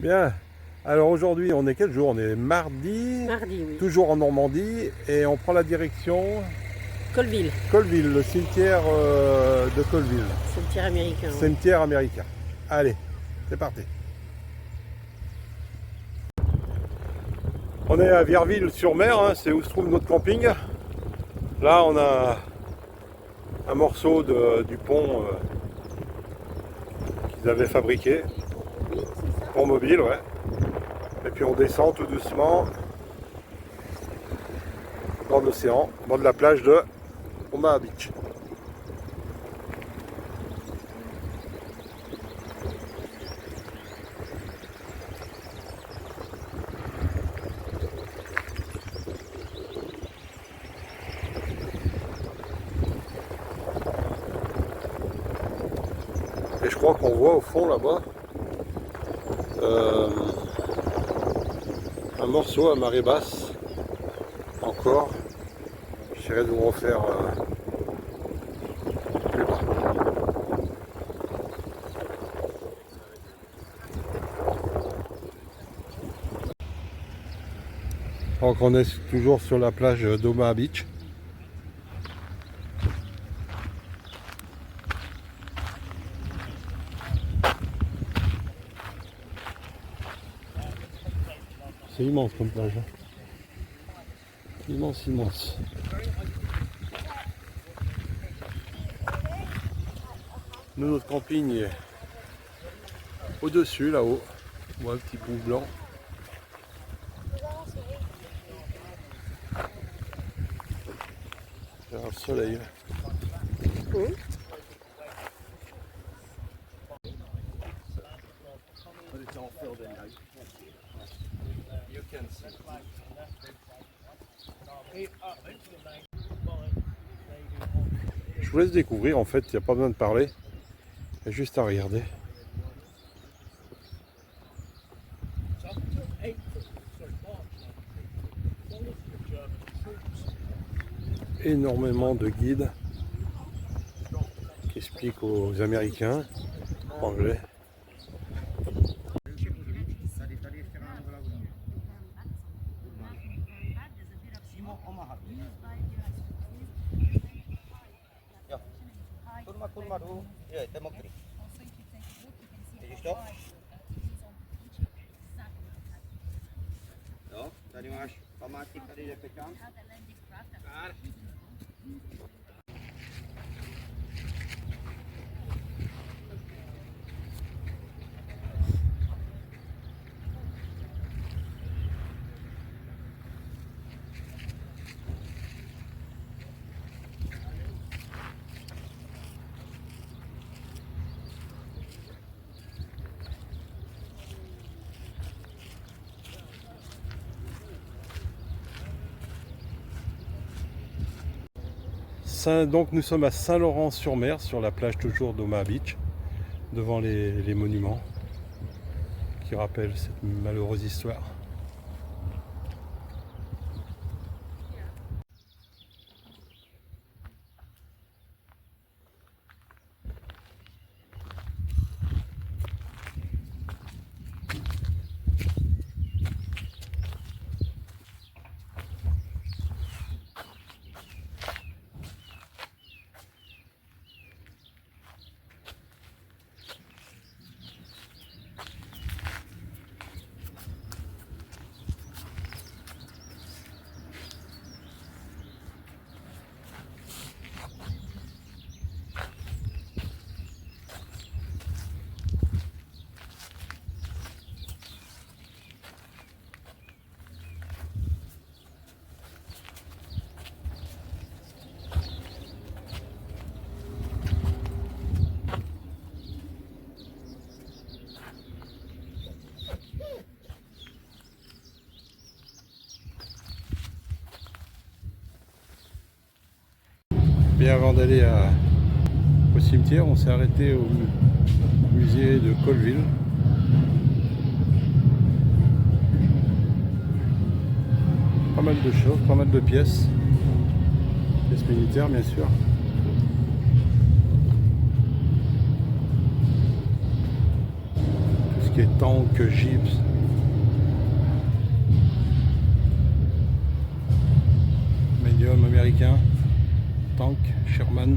Bien. Alors aujourd'hui, on est quel jour? On est mardi, Mardi, oui. toujours en Normandie, et on prend la direction Colville, Colville, le cimetière de Colville, c'est le tir américain. Oui. cimetière américain. Allez, c'est parti. On est à Vierville-sur-Mer, hein, c'est où se trouve notre camping. Là, on a un morceau du pont qu'ils avaient fabriqué, pont mobile, ouais. Et puis on descend tout doucement dans l'océan, au bord de la plage de Omaha Beach. Et je crois qu'on voit au fond là-bas un morceau à marée basse encore. J'essaierai de vous refaire plus bas. Donc on est toujours sur la plage d'Omaha Beach. C'est immense comme plage. Immense, immense. Nous, notre camping est au-dessus, là-haut. On voit un petit bout blanc. Vers le soleil. Oui. Je vous laisse découvrir, en fait, il n'y a pas besoin de parler. Il y a juste à regarder. Énormément de guides qui expliquent aux Américains, anglais. Kurma tu, je, to je mokrý. Vidíš to? Jo, tady máš památník, tady je pečán. Donc nous sommes à Saint-Laurent-sur-Mer, sur la plage toujours d'Omaha Beach, devant les monuments qui rappellent cette malheureuse histoire. Bien, avant d'aller au cimetière, on s'est arrêté au musée de Colville. Pas mal de choses, pas mal de pièces. Pièces militaires, bien sûr. Tout ce qui qui est tank, jeeps. Medium américain, tank, Sherman.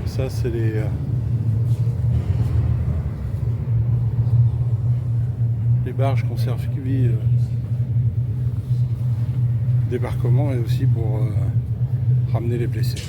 Ça c'est les barges qu'on servi débarquement et aussi pour ramener les blessés.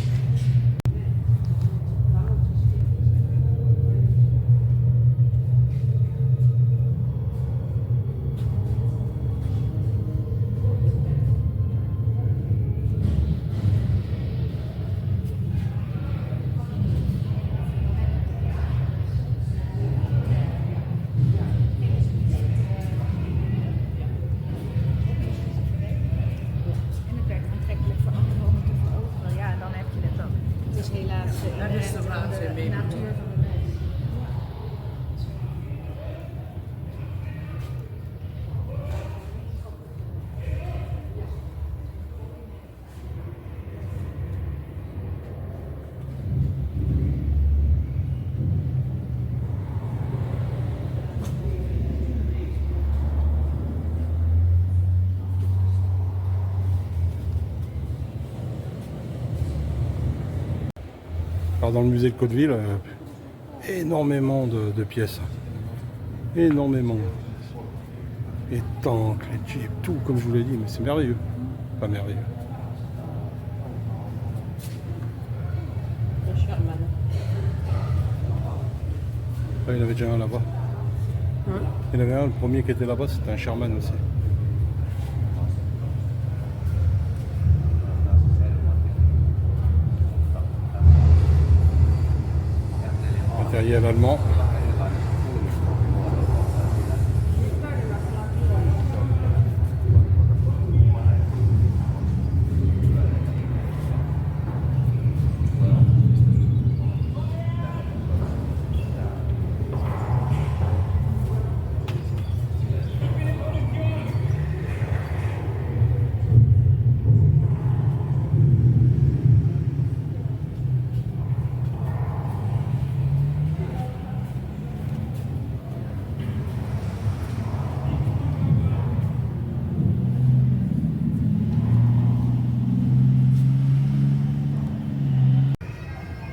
Alors dans le musée de Cotteville, énormément de pièces. Énormément. Les tanks, les jeeps, tout comme je vous l'ai dit, mais c'est merveilleux. Pas merveilleux. Le Sherman. Ah, il y en avait déjà un là-bas. Hein? Il y en avait un, le premier qui était là-bas, c'était un Sherman aussi. Matériel allemand.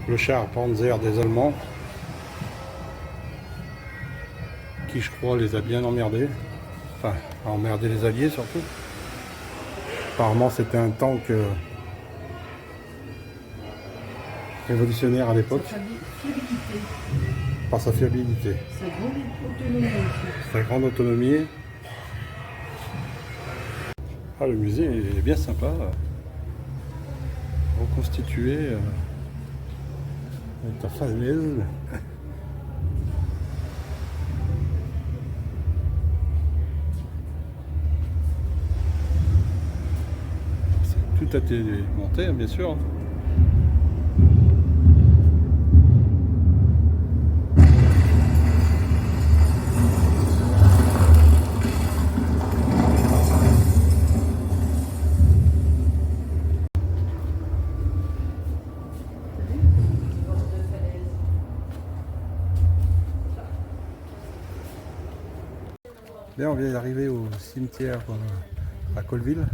Le char Panzer des Allemands, qui je crois les a bien emmerdés, enfin a emmerdé les Alliés surtout. Apparemment c'était un tank révolutionnaire à l'époque, par sa fiabilité, sa grande autonomie. Ah, le musée est bien sympa, reconstitué. Ta falaise. Tout a été monté, bien sûr. Là, on vient d'arriver au cimetière à Colville,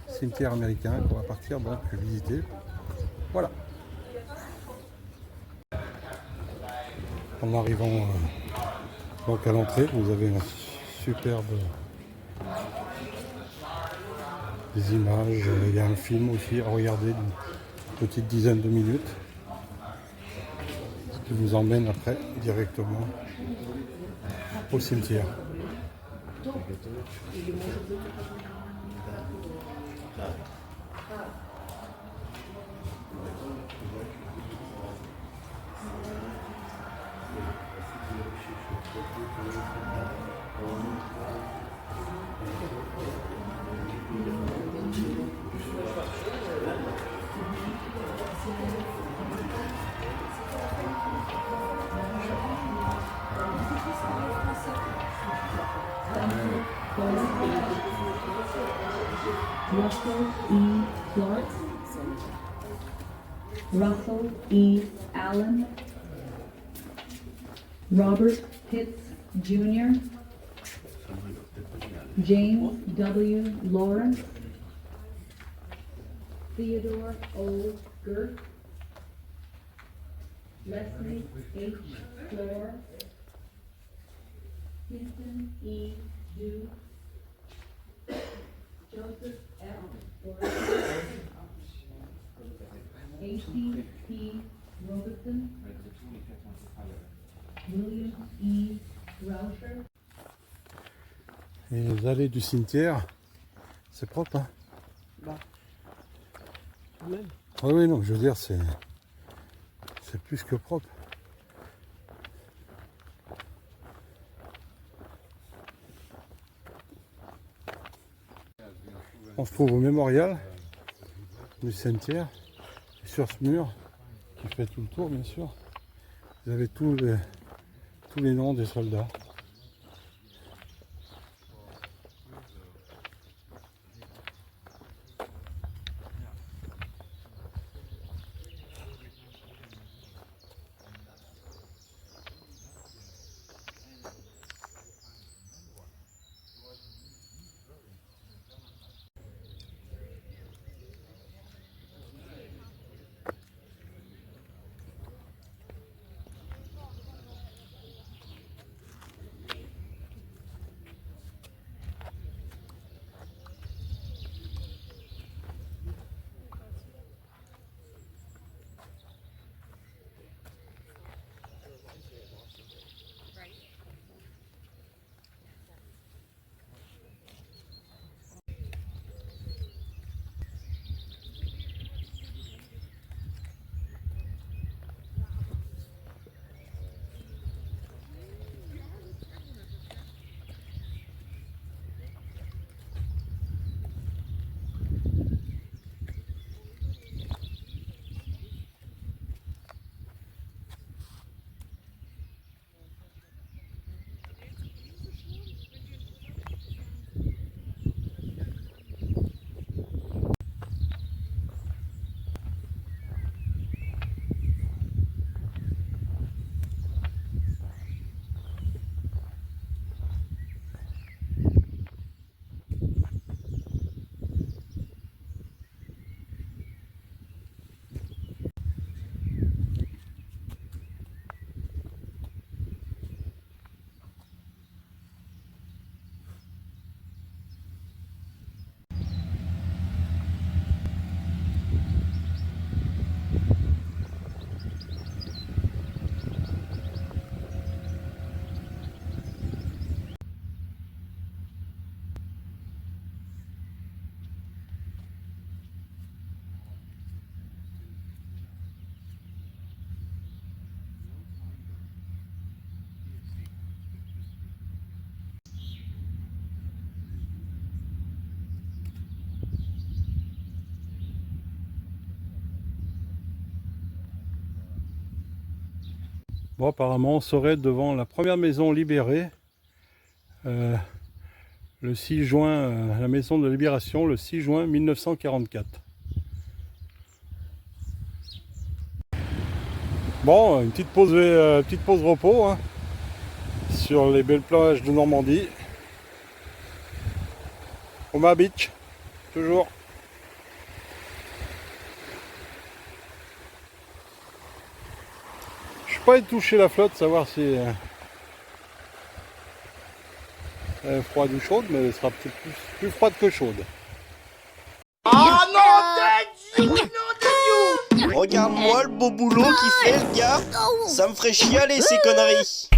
cimetière américain qu'on va partir donc visiter. Voilà. En arrivant donc à l'entrée, vous avez une superbe des images. Il y a un film aussi à regarder d'une petite dizaine de minutes qui vous emmène après directement au cimetière. Russell E. Clark, Russell E. Allen, Robert Pitts Jr., James W. Lawrence, Theodore O. Girth, Leslie H. Floor, Hinton E. Dew, Joseph F. Forrester, A.C. P. Robertson, William E. Rauscher. Et les allées du cimetière, c'est propre, hein? Bah, quand même. Ah oui, non, je veux dire, c'est plus que propre. On se trouve au mémorial du cimetière. Et sur ce mur, qui fait tout le tour, bien sûr, vous avez tous les noms des soldats. Bon, apparemment, on serait devant la première maison libérée le 6 juin, la maison de libération, le 6 juin 1944. Bon, une petite pause repos, hein, sur les belles plages de Normandie. Omaha Beach, toujours. Je suis pas allé toucher la flotte, savoir si elle est froide ou chaude, mais elle sera peut-être plus froide que chaude. Ah non, tête, non, tête. Regarde-moi le beau boulot qu'il fait, le gars. Ça me ferait chialer ces conneries.